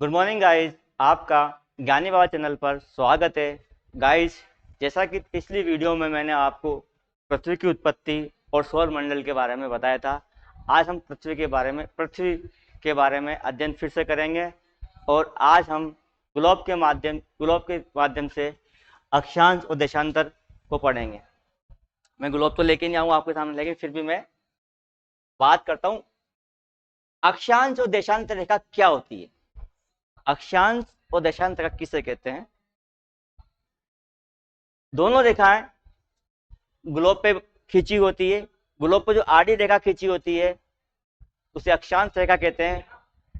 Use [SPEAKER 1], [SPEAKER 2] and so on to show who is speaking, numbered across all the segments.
[SPEAKER 1] Good morning guys, आपका ज्ञानी बाबा channel पर स्वागत है। गाइस, जैसा कि पिछली वीडियो में मैंने आपको पृथ्वी की उत्पत्ति और सौर मंडल के बारे में बताया था, आज हम पृथ्वी के बारे में अध्ययन फिर से करेंगे। और आज हम ग्लोब के माध्यम से अक्षांश और देशांतर को पढ़ेंगे। मैं ग्लोब तो लेके नहीं आऊँगा आपके सामने, लेकिन फिर भी मैं बात करता हूँ अक्षांश और देशांतर रेखा क्या होती है। अक्षांश और देशांत रेखा किसे कहते हैं? दोनों रेखाएं ग्लोब पे खींची होती है। ग्लोब पर जो आड़ी रेखा खींची होती है उसे अक्षांश रेखा कहते हैं।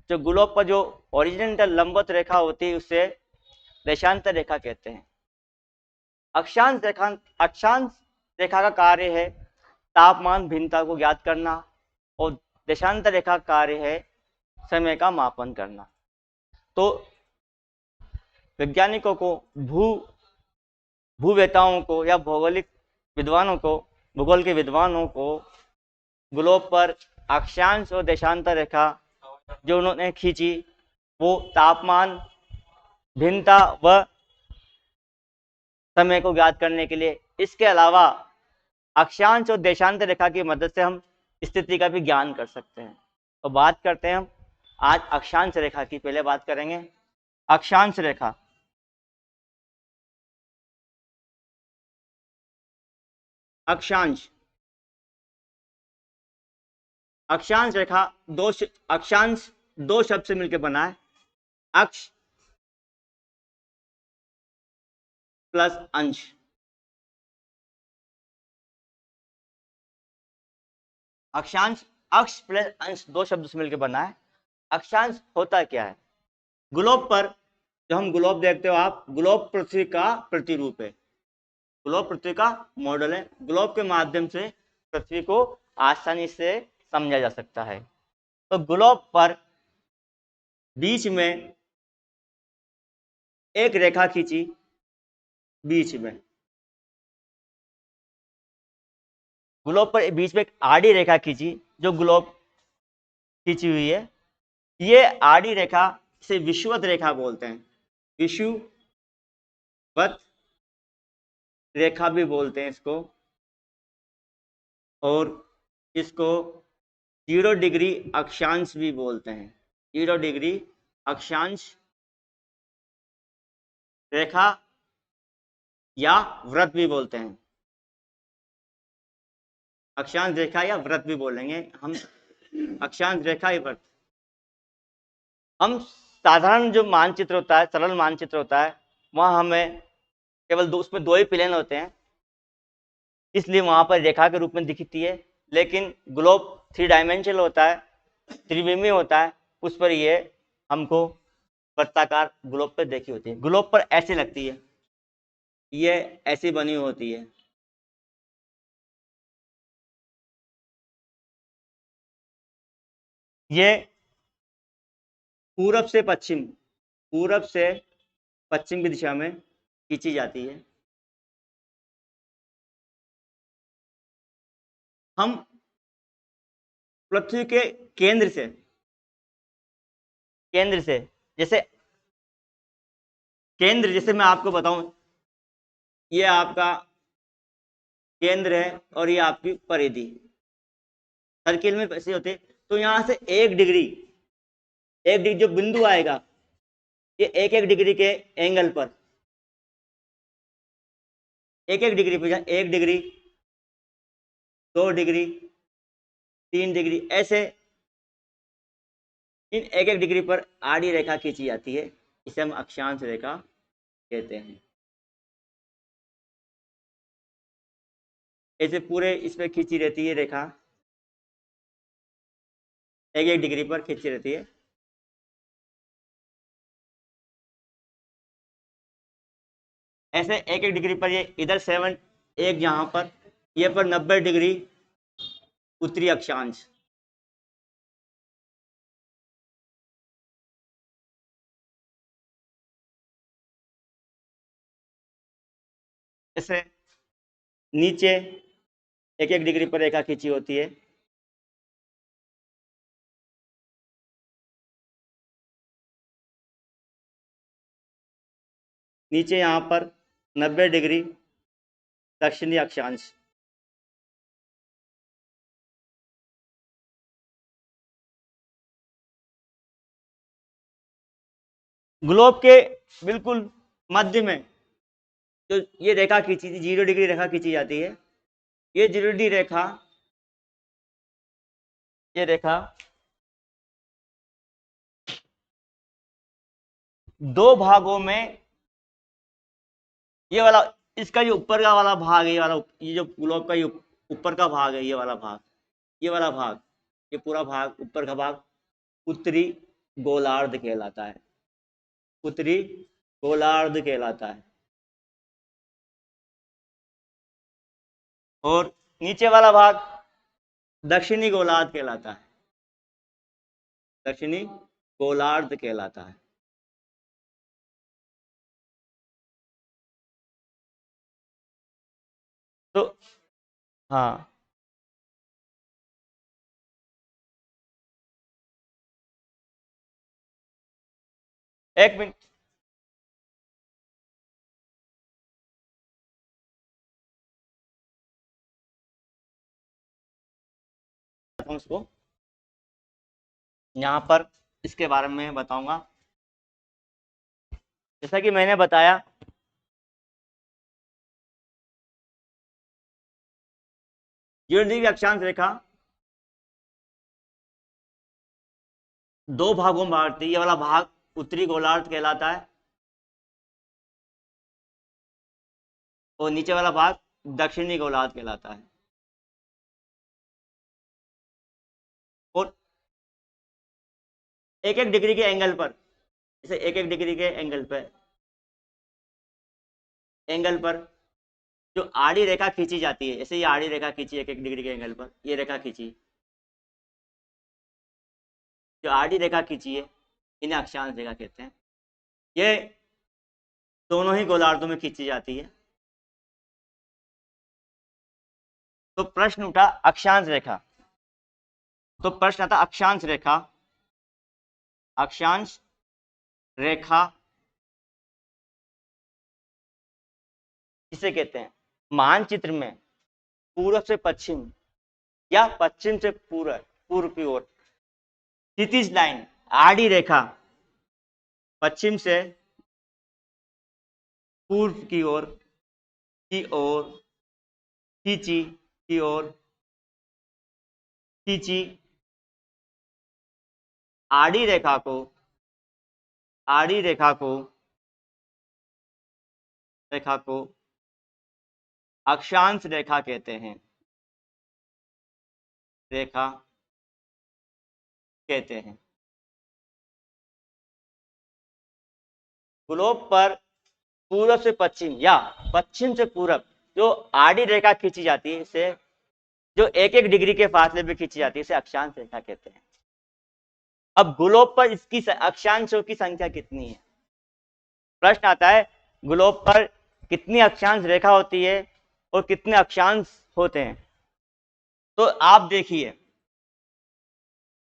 [SPEAKER 1] जो ग्लोब पर जो ओरिजिनल लंबवत रेखा होती है उसे देशांतर रेखा कहते हैं। अक्षांश रेखा का कार्य है तापमान भिन्नता को ज्ञात करना और देशांतर रेखा का कार्य है समय का मापन करना। तो वैज्ञानिकों को भूवेताओं को या भूगोल के विद्वानों को ग्लोब पर अक्षांश और देशांतर रेखा जो उन्होंने खींची वो तापमान भिन्नता व समय को ज्ञात करने के लिए। इसके अलावा अक्षांश और देशांतर रेखा की मदद से हम स्थिति का भी ज्ञान कर सकते हैं। तो बात करते हैं हम आज अक्षांश रेखा की। पहले बात करेंगे अक्षांश रेखा। अक्षांश रेखा अक्षांश दो शब्द से मिलकर बना है, अक्ष प्लस अंश। अक्षांश अक्ष प्लस अंश दो शब्द से मिलकर बना है। अक्षांश होता क्या है? ग्लोब पर जो हम ग्लोब देखते हो आप, ग्लोब पृथ्वी का प्रतिरूप है, ग्लोब पृथ्वी का मॉडल है। ग्लोब के माध्यम से पृथ्वी को आसानी से समझा जा सकता है। तो ग्लोब पर बीच में एक रेखा खींची, बीच में ग्लोब पर बीच में एक आड़ी रेखा खींची जो ग्लोब खींची हुई है। ये आड़ी रेखा से विषुवत रेखा बोलते हैं, विषुवत रेखा भी बोलते हैं इसको। और इसको 0 डिग्री अक्षांश भी बोलते हैं, 0 डिग्री अक्षांश रेखा या व्रत भी बोलते हैं। अक्षांश रेखा या व्रत भी बोलेंगे हम, अक्षांश रेखा या व्रत। हम साधारण जो मानचित्र होता है, सरल मानचित्र होता है, वहां हमें केवल उसमें दो ही प्लेन होते हैं, इसलिए वहां पर रेखा के रूप में दिखती है। लेकिन ग्लोब 3 डायमेंशनल होता है, त्रिविमीय होता है, उस पर ये हमको वृत्ताकार ग्लोब पर देखी होती है। ग्लोब पर ऐसी लगती है, ये ऐसी बनी होती है। ये पूरब से पश्चिम की दिशा में खींची जाती है। हम पृथ्वी के केंद्र से जैसे मैं आपको बताऊं, ये आपका केंद्र है और ये आपकी परिधि, सर्किल में ऐसे होते। तो यहां से एक डिग्री जो बिंदु आएगा, ये एक डिग्री के एंगल पर, एक डिग्री पर 1 डिग्री 2 डिग्री 3 डिग्री, ऐसे इन एक डिग्री पर आड़ी रेखा खींची जाती है। इसे हम अक्षांश रेखा कहते हैं। ऐसे पूरे इसमें खींची रहती है रेखा, एक डिग्री पर खींची रहती है। ऐसे एक डिग्री पर ये इधर 7, एक यहाँ पर, ये पर 90 डिग्री उत्तरी अक्षांश। ऐसे नीचे एक डिग्री पर रेखा खींची होती है। नीचे यहाँ पर 90 डिग्री दक्षिणी अक्षांश। ग्लोब के बिल्कुल मध्य में जो ये रेखा खींची थी, 0 डिग्री रेखा खींची जाती है। ये 0 डिग्री रेखा, ये रेखा दो भागों में, ये वाला, इसका जो ऊपर का वाला भाग है, ये वाला, ये जो ग्लोब का ये ऊपर का भाग है, ये वाला भाग, ये वाला भाग, ये पूरा भाग, ऊपर का भाग उत्तरी गोलार्ध कहलाता है। उत्तरी गोलार्ध कहलाता है। और नीचे वाला भाग दक्षिणी गोलार्ध कहलाता है। दक्षिणी गोलार्ध कहलाता है। तो हाँ, एक मिनट, उसको यहाँ पर इसके बारे में बताऊंगा। जैसा कि मैंने बताया, की अक्षांश रेखा दो भागों में बांटती है। ये वाला भाग उत्तरी गोलार्ध कहलाता है और नीचे वाला भाग दक्षिणी गोलार्ध कहलाता है। और एक एक डिग्री के एंगल पर, जैसे एक एक डिग्री के एंगल पर जो आड़ी रेखा खींची जाती है, जैसे ये आड़ी रेखा खींची एक एक डिग्री के एंगल पर, ये रेखा खींची, जो आड़ी रेखा खींची है, इन्हें अक्षांश रेखा कहते हैं। ये दोनों ही गोलार्धों में खींची जाती है। तो प्रश्न उठा अक्षांश रेखा, तो प्रश्न आता अक्षांश रेखा। अक्षांश रेखा किसे कहते हैं? मानचित्र में पूर्व से पश्चिम या पश्चिम से पूर्व, पूर्व की ओर क्षितिज लाइन, आड़ी रेखा पश्चिम से पूर्व की ओर खींची, की ओर खींची, आड़ी रेखा को, आड़ी रेखा को अक्षांश रेखा कहते हैं। रेखा कहते हैं। ग्लोब पर पूर्व से पश्चिम या पश्चिम से पूरब जो आड़ी रेखा खींची जाती है, इसे जो एक एक डिग्री के फासले पे खींची जाती है, इसे अक्षांश रेखा कहते हैं। अब ग्लोब पर इसकी अक्षांशों की संख्या कितनी है? प्रश्न आता है ग्लोब पर कितनी अक्षांश रेखा होती है और कितने अक्षांश होते हैं? तो आप देखिए,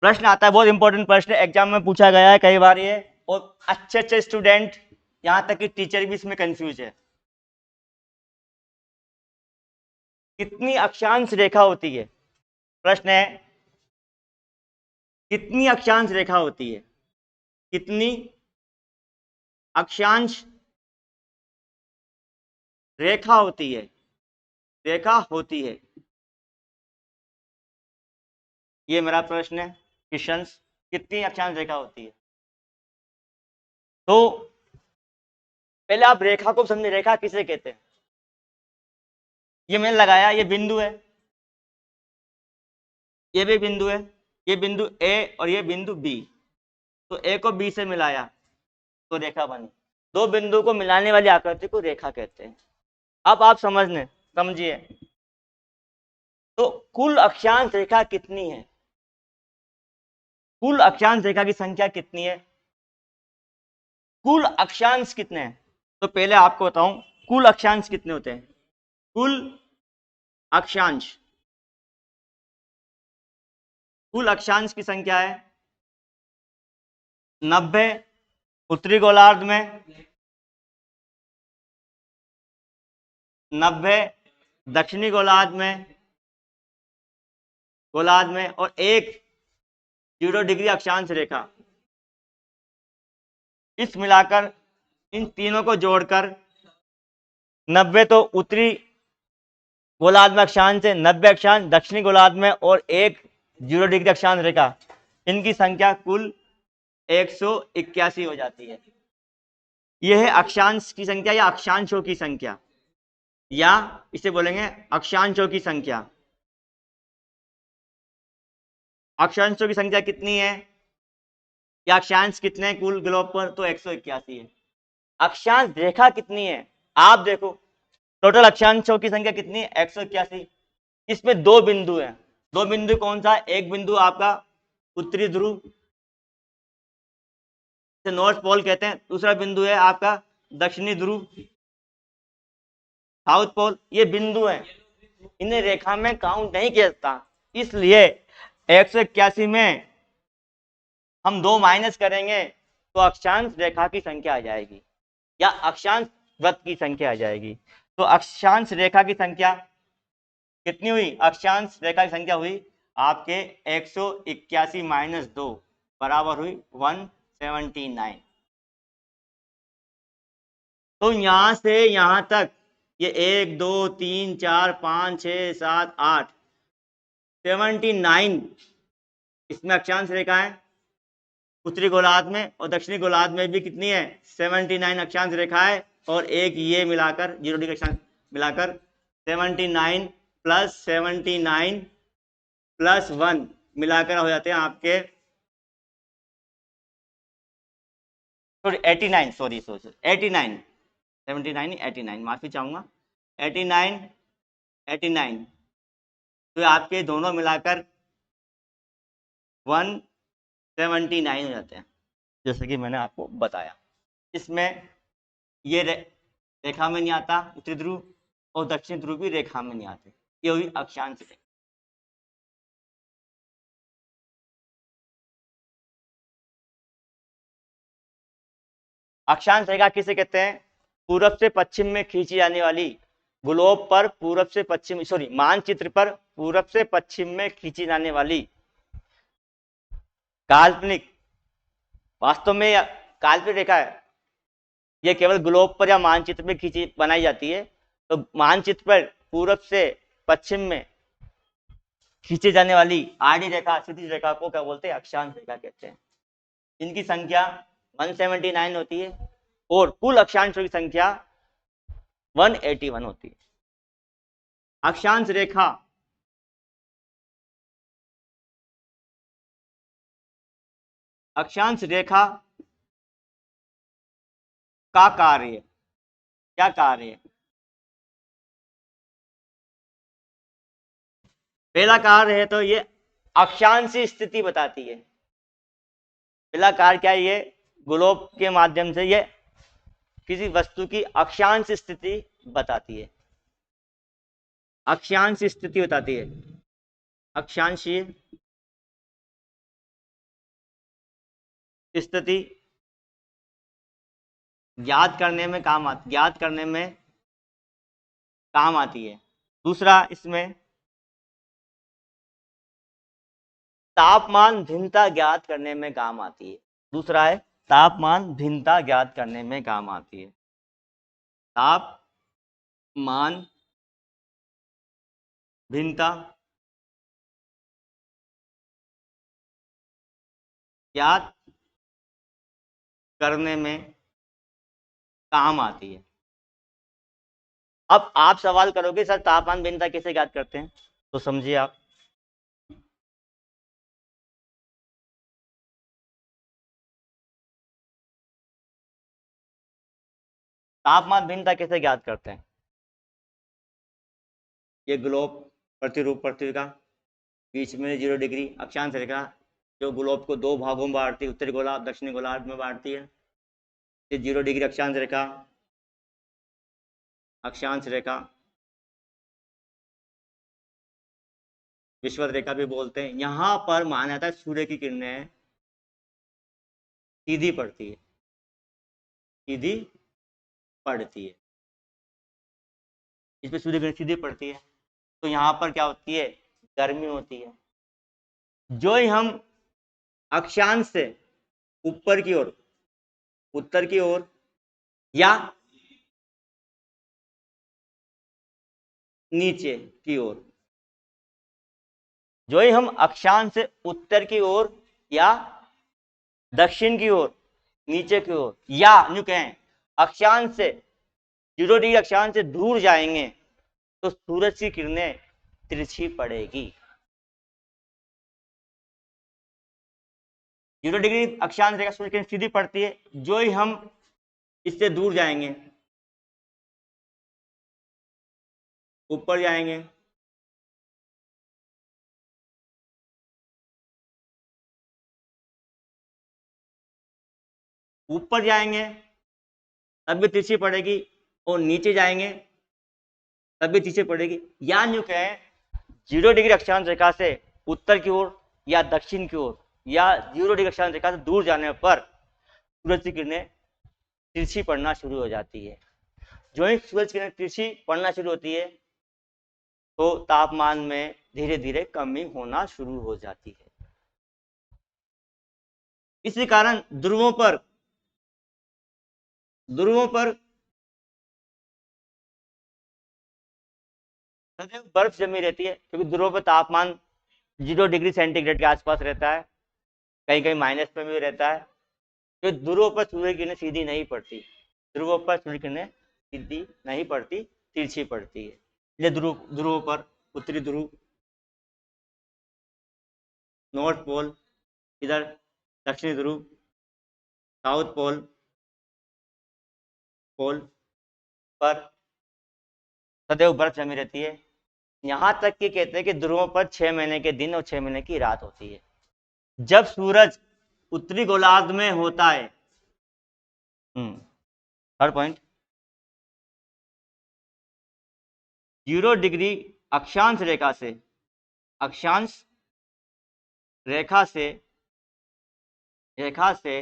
[SPEAKER 1] प्रश्न आता है, बहुत इंपॉर्टेंट प्रश्न है, एग्जाम में पूछा गया है कई बार ये, और अच्छे अच्छे स्टूडेंट, यहां तक कि टीचर भी इसमें कंफ्यूज है। कितनी अक्षांश रेखा होती है? प्रश्न है कितनी अक्षांश रेखा होती है? कितनी अक्षांश रेखा होती है? रेखा होती है, ये मेरा प्रश्न है। क्वेश्चन, कितनी अक्षांश रेखा होती है? तो पहले आप रेखा को समझे, रेखा किसे कहते हैं? ये मैंने लगाया, ये बिंदु है, ये भी बिंदु है, ये बिंदु ए और ये बिंदु बी, तो ए को बी से मिलाया तो रेखा बनी। दो बिंदु को मिलाने वाली आकृति को रेखा कहते हैं। अब आप समझिए, तो कुल अक्षांश रेखा कितनी है? कुल अक्षांश रेखा की संख्या कितनी है? कुल अक्षांश कितने हैं? तो पहले आपको बताऊं कुल अक्षांश कितने होते हैं। कुल अक्षांश, कुल अक्षांश की संख्या है 90 उत्तरी गोलार्ध में, 90 दक्षिणी गोलार्ध में और एक 0 डिग्री अक्षांश रेखा। इस मिलाकर इन तीनों को जोड़कर 90 तो उत्तरी गोलार्ध में अक्षांश है, 90 अक्षांश दक्षिणी गोलार्ध में और एक 0 डिग्री अक्षांश रेखा, इनकी संख्या कुल 181 हो जाती है। यह है अक्षांश की संख्या या अक्षांशों की संख्या, या इसे बोलेंगे अक्षांशों की संख्या। अक्षांशों की संख्या कितनी है या अक्षांश कितने हैं कुल ग्लोब पर, तो 181 है। अक्षांश रेखा कितनी है, आप देखो टोटल अक्षांशों की संख्या कितनी है, 181। इसमें दो बिंदु हैं। दो बिंदु कौन सा, एक बिंदु आपका उत्तरी ध्रुव, नॉर्थ पोल कहते हैं, दूसरा बिंदु है आपका दक्षिणी ध्रुव, साउथ पोल। ये बिंदु है, इन्हें रेखा में काउंट नहीं किया जाता, इसलिए 181 में हम 2 माइनस करेंगे तो अक्षांश रेखा की संख्या आ जाएगी या अक्षांश वृत्त की संख्या आ जाएगी। तो अक्षांश रेखा की संख्या कितनी हुई, अक्षांश रेखा की संख्या हुई आपके 181 माइनस 2 बराबर हुई 179। तो यहां से यहां तक ये 1 2 3 4 5 6 7 8 79 इसमें अक्षांश रेखा है उत्तरी गोलार्ध में, और दक्षिणी गोलार्ध में भी कितनी है, 79 अक्षांश रेखा है, और एक ये मिलाकर 0 डिग्री अक्षांश मिलाकर 79 प्लस 79 प्लस 1 मिलाकर हो जाते हैं आपके 89, सॉरी 89, 79 89, माफी चाहूंगा, 89 89, तो आपके दोनों मिलाकर 179 हो जाते हैं, जैसे कि मैंने आपको बताया। इसमें ये रेखा में नहीं आता उत्तरी ध्रुव, और दक्षिण ध्रुव भी रेखा में नहीं आते, ये हुई अक्षांश रेखा। अक्षांश रेखा किसे कहते हैं, पूरब से पश्चिम में खींची जाने वाली, ग्लोब पर पूरब से पश्चिम, सॉरी मानचित्र पर पूरब से पश्चिम में खींची जाने वाली काल्पनिक, वास्तव में काल्पनिक रेखा है, यह केवल ग्लोब पर या मानचित्र में खींची बनाई जाती है। तो मानचित्र पर पूरब से पश्चिम में खींचे जाने वाली आड़ी रेखा, क्षैतिज रेखा को क्या बोलते हैं, अक्षांश रेखा कहते हैं। इनकी संख्या 179 होती है और कुल अक्षांशों की संख्या 181 होती है। अक्षांश रेखा का कार्य, क्या कार्य है, पहला कार्य है तो ये अक्षांश स्थिति बताती है। पहला कार्य क्या है, ये ग्लोब के माध्यम से ये किसी वस्तु की अक्षांश स्थिति बताती है, अक्षांश स्थिति बताती है, अक्षांशीय स्थिति ज्ञात करने में काम आती है। दूसरा, इसमें तापमान भिन्नता ज्ञात करने में काम आती है। दूसरा है तापमान भिन्नता ज्ञात करने में काम आती है। तापमान भिन्नता ज्ञात करने में काम आती है। अब आप सवाल करोगे सर तापमान भिन्नता कैसे ज्ञात करते हैं, तो समझिए आप, तापमान भिन्नता कैसे ज्ञात करते हैं। ये ग्लोब प्रतिरूप पृथ्वी का, बीच में 0 डिग्री अक्षांश रेखा जो ग्लोब को दो भागों में बांटती है, उत्तरी गोलार्ध दक्षिणी गोलार्ध में बांटती है। ये 0 डिग्री अक्षांश रेखा विषुवत रेखा भी बोलते हैं। यहां पर माना जाता है सूर्य की किरणें सीधी पड़ती है, सीधी पड़ती है। इस पे सूर्य किरण सीधी पड़ती है, तो यहाँ पर क्या होती है, गर्मी होती है। जो ही हम अक्षांश से ऊपर की ओर, उत्तर की ओर या नीचे की ओर, जो ही हम अक्षांश से उत्तर की ओर या दक्षिण की ओर, नीचे की ओर, या यूं कहें अक्षांश से 0 डिग्री अक्षांश से दूर जाएंगे तो सूरज की किरणें तिरछी पड़ेगी। 0 डिग्री अक्षांश रेखा सूर्य किरण सीधी पड़ती है, जो ही हम इससे दूर जाएंगे, ऊपर जाएंगे, ऊपर जाएंगे तब भी तिरछी पड़ेगी, और नीचे जाएंगे तब भी तिरछी पड़ेगी। या यूं कहें 0 डिग्री अक्षांश रेखा से उत्तर की ओर या दक्षिण की ओर या 0 डिग्री अक्षांश रेखा से दूर जाने पर सूरज की किरणें तिरछी पड़ना शुरू हो जाती है। जो ही सूरज की किरणें तिरछी पड़ना शुरू होती है तो तापमान में धीरे धीरे कमी होना शुरू हो जाती है। इसी कारण ध्रुवों पर सदैव बर्फ जमी रहती है, क्योंकि ध्रुवों पर तापमान 0 डिग्री सेंटीग्रेड के आसपास रहता है, कहीं कहीं माइनस में भी रहता है। तो ध्रुवों पर सूर्य की किरणें सीधी नहीं पड़ती, ध्रुवों पर सूर्य की किरणें सीधी नहीं पड़ती, तिरछी पड़ती है। इसलिए ध्रुवों पर उत्तरी ध्रुव, नॉर्थ पोल, इधर दक्षिणी ध्रुव, साउथ पोल पर सदैव बर्फ जमी रहती है। यहां तक कि कहते हैं कि ध्रुवों पर 6 महीने के दिन और 6 महीने की रात होती है। जब सूरज उत्तरी गोलार्ध में होता है, हर पॉइंट 0 डिग्री अक्षांश रेखा से रेखा से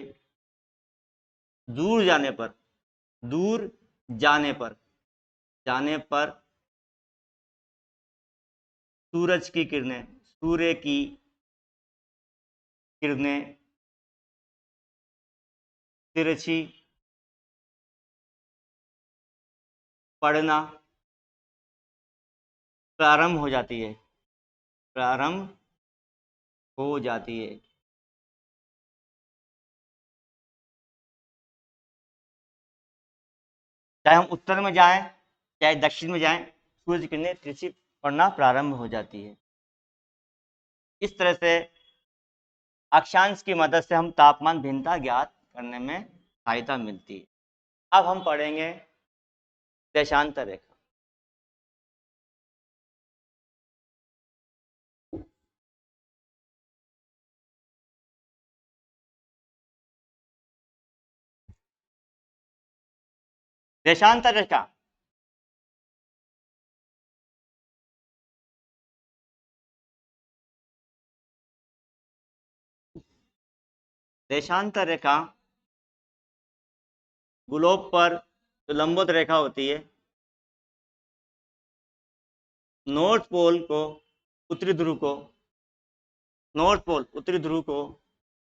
[SPEAKER 1] दूर जाने पर सूर्य की किरणें तिरछी पड़ना प्रारंभ हो जाती है, चाहे हम उत्तर में जाएं चाहे दक्षिण में जाएं, सूरज की किरणें तिरछी पड़ना प्रारंभ हो जाती है। इस तरह से अक्षांश की मदद से हम तापमान भिन्नता ज्ञात करने में सहायता मिलती है। अब हम पढ़ेंगे देशांतर रेखा। देशांतर रेखा ग्लोब पर जो लंबवत रेखा होती है, नॉर्थ पोल उत्तरी ध्रुव को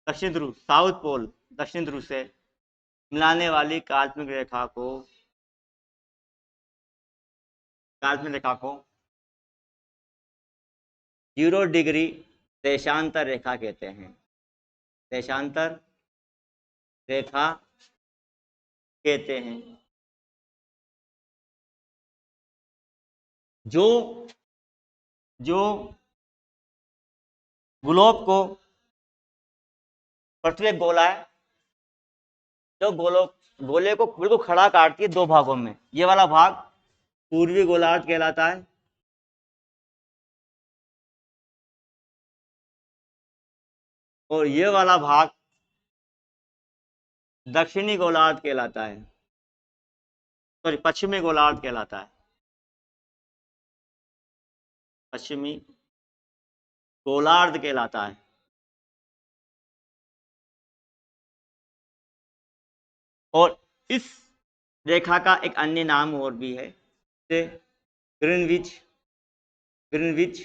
[SPEAKER 1] दक्षिण ध्रुव दक्षिण ध्रुव से मिलाने वाली काल्पनिक रेखा को 0 डिग्री देशांतर रेखा कहते हैं। देशांतर रेखा कहते हैं। जो ग्लोब को, पृथ्वी एक गोला है, जो गोले को बिल्कुल खड़ा काटती है 2 भागों में। ये वाला भाग पूर्वी गोलार्ध कहलाता है, और ये वाला भाग दक्षिणी गोलार्ध कहलाता है, सॉरी पश्चिमी गोलार्ध कहलाता है, पश्चिमी गोलार्ध कहलाता है। और इस रेखा का एक अन्य नाम और भी है, ग्रीनविच ग्रीनविच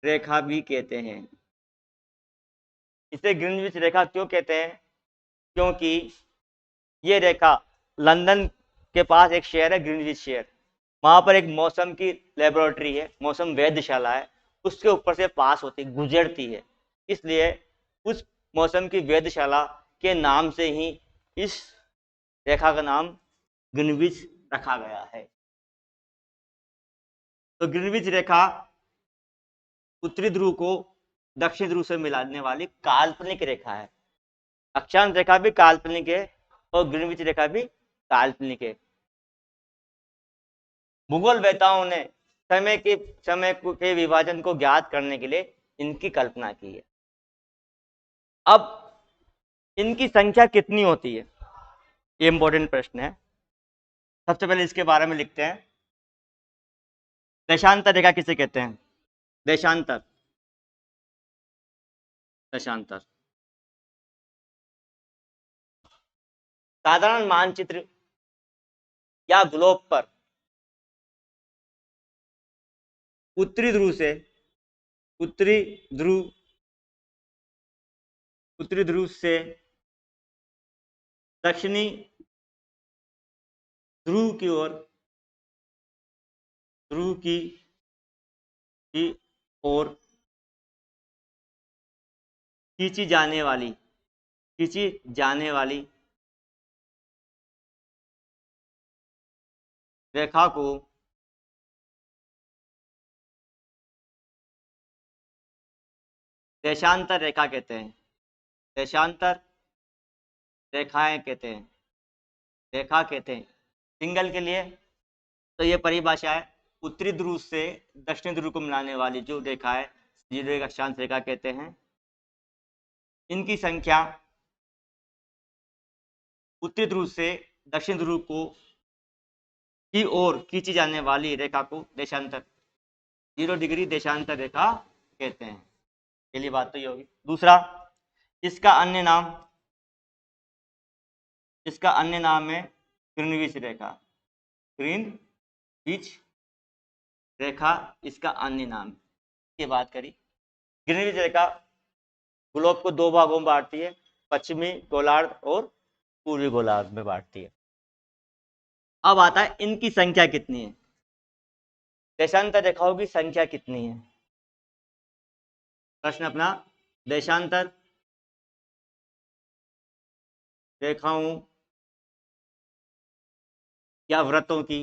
[SPEAKER 1] रेखा भी कहते हैं। इसे ग्रीनविच रेखा क्यों कहते हैं? क्योंकि ये रेखा लंदन के पास एक शहर है ग्रीनविच शहर, वहां पर एक मौसम की लेबोरेटरी है, मौसम वेधशाला है, उसके ऊपर से पास होती गुजरती है, इसलिए उस मौसम की वेधशाला के नाम से ही इस रेखा का नाम ग्रीनविच रखा गया है। तो ग्रीनविच रेखा उत्तरी ध्रुव को दक्षिण ध्रुव से मिलाने वाली काल्पनिक रेखा है। अक्षांश रेखा भी काल्पनिक है और ग्रीनविच रेखा भी काल्पनिक है। भूगोल वेताओं ने समय के विभाजन को ज्ञात करने के लिए इनकी कल्पना की है। अब इनकी संख्या कितनी होती है, ये इंपॉर्टेंट प्रश्न है। सबसे पहले इसके बारे में लिखते हैं। देशांतर रेखा किसे कहते हैं? देशांतर देशांतर साधारण मानचित्र या ग्लोब पर उत्तरी ध्रुव से उत्तरी ध्रुव से दक्षिणी ध्रुव की ओर खींची जाने वाली रेखा को देशांतर रेखा कहते हैं। देशांतर रेखाएं कहते हैं, रेखा कहते हैं सिंगल के लिए। तो ये परिभाषा है, उत्तरी ध्रुव से दक्षिणी ध्रुव को मिलाने वाली जो रेखा है, जिसे एक अक्षांश रेखा कहते हैं। इनकी संख्या उत्तरी ध्रुव से दक्षिण ध्रुव को की ओर खींची जाने वाली रेखा को देशांतर 0 डिग्री देशांतर रेखा कहते हैं। पहली बात तो ये होगी। दूसरा, इसका अन्य नाम है ग्रीनविच रेखा। ग्रीनविच रेखा इसका अन्य नाम की बात करी। ग्रीनविच रेखा ग्लोब को 2 भागों में बांटती है, पश्चिमी गोलार्ध और पूर्वी गोलार्ध में बांटती है। अब आता है इनकी संख्या कितनी है, देशांतर रेखाओं की संख्या कितनी है। प्रश्न अपना, देशांतर रेखाओं या व्रतों की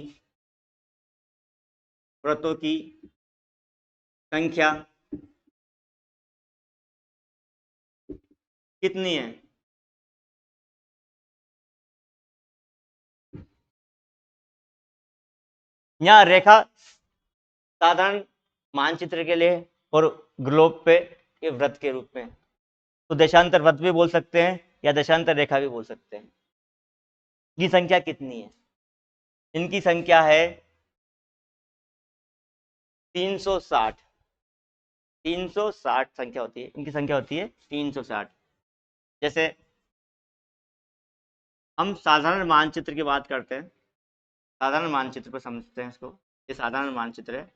[SPEAKER 1] संख्या कितनी है? यहाँ रेखा साधारण मानचित्र के लिए और ग्लोब पे ये व्रत के रूप में, तो देशांतर व्रत भी बोल सकते हैं या देशांतर रेखा भी बोल सकते हैं। इनकी संख्या कितनी है? इनकी संख्या है 360। 360 संख्या होती है, इनकी संख्या होती है 360। जैसे हम साधारण मानचित्र की बात करते हैं, साधारण मानचित्र को समझते हैं इसको। ये साधारण मानचित्र है,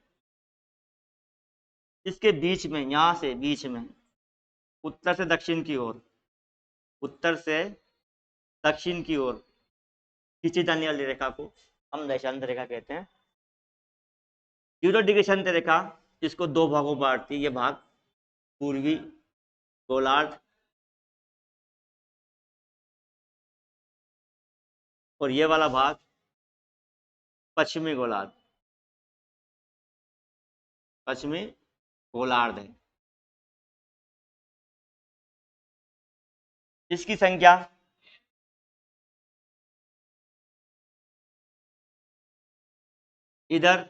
[SPEAKER 1] इसके बीच में, यहाँ से बीच में उत्तर से दक्षिण की ओर खींची जाने वाली रेखा को हम देशांतर रेखा कहते हैं। 0 डिग्री देशांतर रेखा इसको 2 भागों में बांटती है। ये भाग पूर्वी गोलार्ध और ये वाला भाग पश्चिमी गोलार्ध है। इसकी संख्या इधर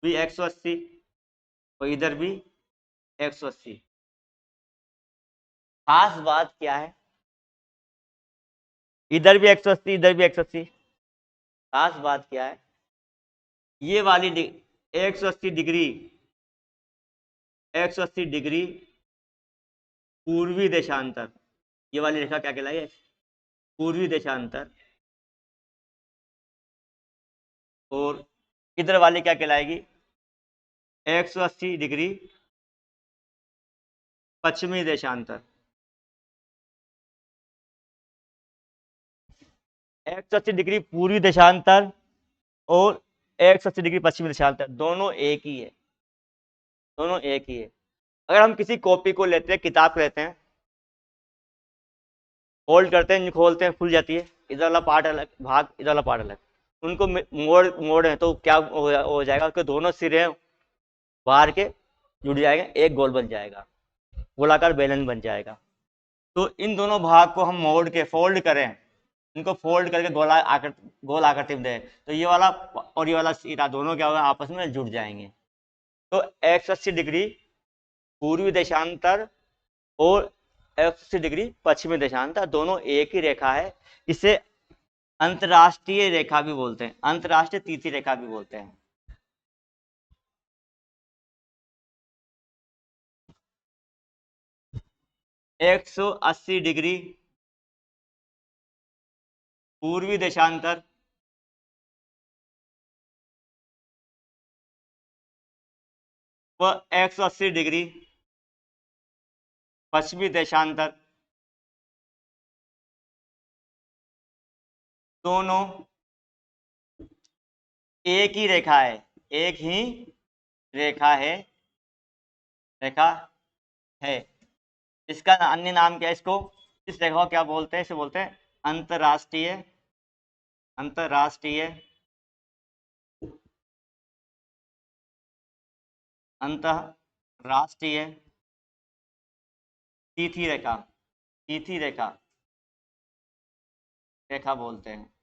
[SPEAKER 1] भी 180 और इधर भी 180। खास बात क्या है, इधर भी 180 इधर भी 180। खास बात क्या है, ये वाली 180 डिग्री पूर्वी देशांतर, ये वाली रेखा क्या कहलाई है? पूर्वी देशांतर और इधर वाली क्या कहलाएगी, 180 डिग्री पश्चिमी देशांतर। 180 डिग्री पूर्वी देशांतर और 180 डिग्री पश्चिमी देशांतर, दोनों एक ही है, दोनों एक ही है। अगर हम किसी कॉपी को लेते हैं, किताब को लेते हैं, होल्ड करते हैं, खोलते हैं, खुल जाती है, इधर वाला पार्ट अलग भाग, इधर वाला पार्ट अलग, उनको मोड़ मोड़ है तो क्या हो जाएगा, उसके दोनों सिरे बाहर के जुड़ जाएंगे, एक गोल बन जाएगा, गोलाकार बेलन बन जाएगा। तो इन दोनों भाग को हम मोड़ के फोल्ड करें, इनको फोल्ड करके गोल आकृति में दें, तो ये वाला और ये वाला सिरा दोनों क्या होगा, आपस में जुड़ जाएंगे। तो 180 डिग्री पूर्वी देशांतर और 180 डिग्री पश्चिमी देशांतर दोनों एक ही रेखा है। इसे अंतरराष्ट्रीय रेखा भी बोलते हैं, अंतरराष्ट्रीय तिथि रेखा भी बोलते हैं। एक 180 डिग्री पूर्वी देशांतर व 180 डिग्री पश्चिमी देशांतर दोनों एक ही रेखा है, एक ही रेखा है, रेखा है। इसका अन्य नाम क्या है, इसको इस रेखा को क्या बोलते हैं, इसे बोलते हैं अंतरराष्ट्रीय, अंतरराष्ट्रीय अंतरराष्ट्रीय तिथि रेखा, तिथि रेखा रेखा बोलते हैं।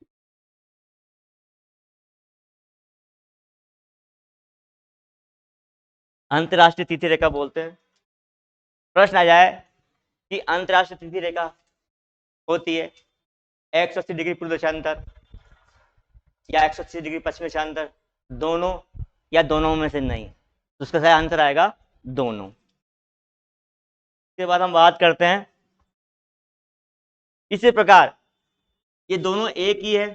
[SPEAKER 1] अंतरराष्ट्रीय तिथि रेखा बोलते हैं। प्रश्न आ जाए कि अंतरराष्ट्रीय तिथि रेखा होती है 180 डिग्री पूर्व देशांतर या 180 डिग्री पश्चिम देशांतर, दोनों या दोनों में से नहीं, तो उसका सही आंसर आएगा दोनों। इसके बाद हम बात करते हैं, इसी प्रकार ये दोनों एक ही है,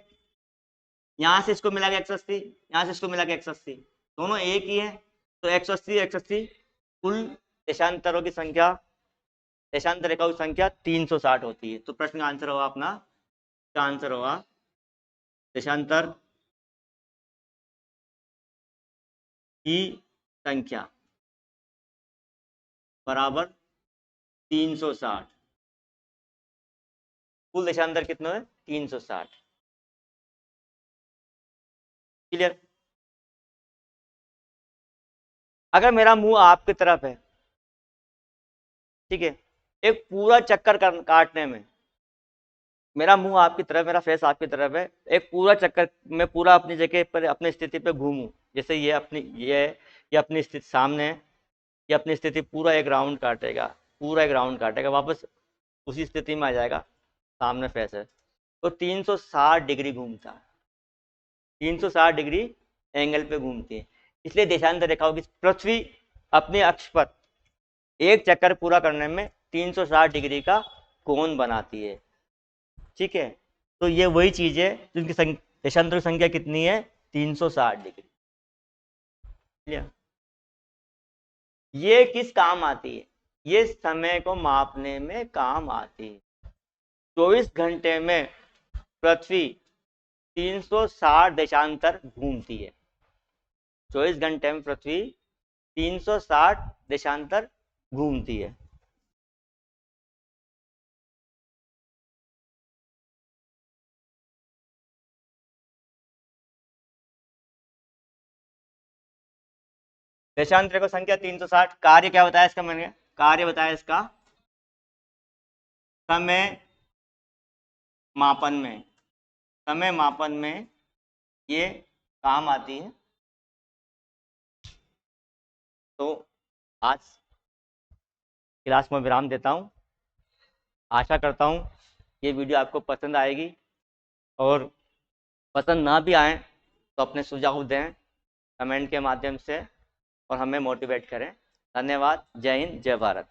[SPEAKER 1] यहां से इसको मिला के 180, यहां से इसको मिला के 180, दोनों एक ही है, तो 180 180 कुल देशांतरों की संख्या, देशांतर रेखाओं की संख्या 360 होती है। तो प्रश्न का आंसर होगा अपना, का आंसर होगा देशांतर की संख्या बराबर 360। कुल देशांतर कितना है, 360। क्लियर। अगर मेरा मुंह आपकी तरफ है, ठीक है, एक पूरा चक्कर काटने में, मेरा मुंह आपकी तरफ, मेरा फेस आपकी तरफ है, एक पूरा चक्कर में पूरा अपनी जगह पर अपनी स्थिति पे घूमूं, जैसे ये अपनी ये अपनी स्थिति सामने है, ये अपनी स्थिति पूरा एक राउंड काटेगा, पूरा एक राउंड काटेगा, वापस उसी स्थिति में आ जाएगा, सामने फेस है, तो 360 डिग्री घूमता है, 360 डिग्री एंगल पे घूमती है। इसलिए देशांतर रेखाओं की पृथ्वी अपने अक्ष पर एक चक्कर पूरा करने में 360 डिग्री का कोण बनाती है। ठीक है, तो ये वही चीज है जिनकी देशांतर की संख्या कितनी है, 360 डिग्री। ये किस काम आती है, ये समय को मापने में काम आती है। 24 घंटे में पृथ्वी 360 देशांतर घूमती है, 24 घंटे में पृथ्वी 360 देशांतर घूमती है। देशांतर को संख्या 360, कार्य क्या बताया इसका, मैंने कार्य बताया इसका समय मापन में, समय मापन में ये काम आती है। तो आज क्लास में विराम देता हूँ, आशा करता हूँ ये वीडियो आपको पसंद आएगी, और पसंद ना भी आए तो अपने सुझाव दें कमेंट के माध्यम से और हमें मोटिवेट करें। धन्यवाद। जय हिंद, जय भारत।